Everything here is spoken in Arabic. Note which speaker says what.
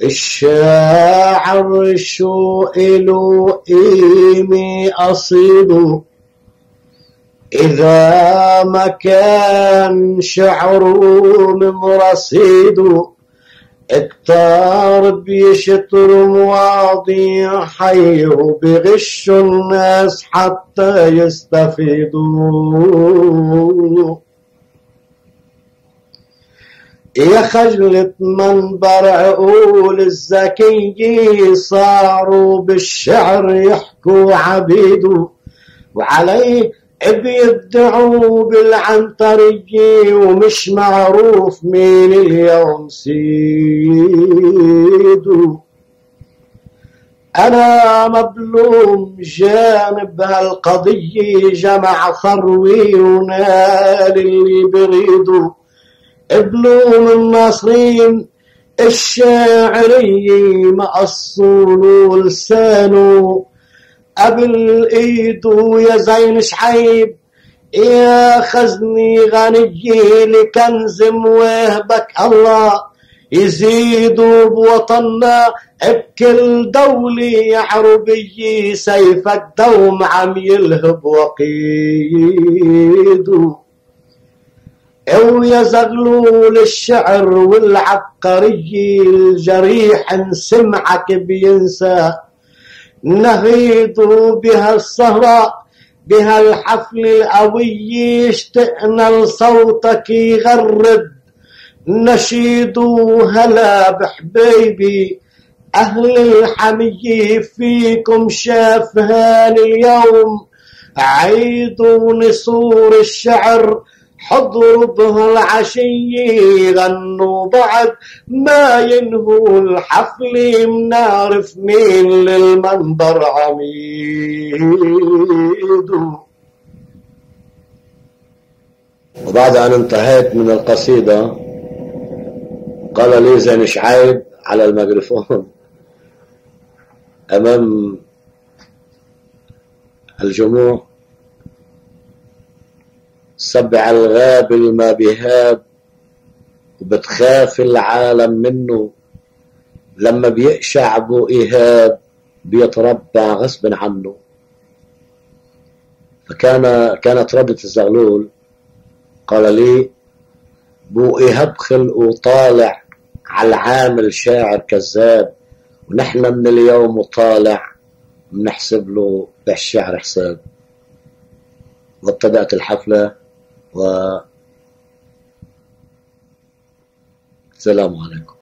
Speaker 1: الشاعر شو إلو قيمة أصيده إذا ما كان شعره من رصيده، كتار بيشتروا مواضيع حي وبيغشوا الناس حتى يستفيدوا. يا خجلة منبر عقول الذكي صاروا بالشعر يحكوا عبيده، وعليه بيدعوا بالعنترية ومش معروف مين اليوم سيده. أنا مبلوم جانب هالقضية جمع ثروي ونال اللي بريده، بلوم الناصرين الشاعرية مقصول لسانه قبل ايده. يا زين شعيب يا خزني غنية لكنز موهبك الله يزيدوا بوطننا بكل دولة عربية، سيفك دوم عم يلهب وقيده. ويا زغلول الشعر والعبقرية الجريح ان سمعك بينسى، نهيضوا بهالسهرة بهالحفل القوي اشتقنا لصوتك يغرد، نشيدوا هلا بحبيبي أهل الحمية فيكم شاف هاني اليوم، عيدوا نسور الشعر حضروا بهالعشية غنوا بعد ما ينهوا الحفل، منعرف مين للمنبر عميده. وبعد أن انتهيت من القصيدة قال لي زين شعيب على الميكروفون أمام الجموع: سبع الغابل ما بيهاب وبتخاف العالم منه، لما بيقشع بو إيهاب بيتربع غصب عنه. كانت ردة الزغلول قال لي: بو إيهاب خلقه طالع على العامل شاعر كذاب، ونحن من اليوم وطالع بنحسب له بالشعر حساب. وابتدأت الحفلة والسلام عليكم.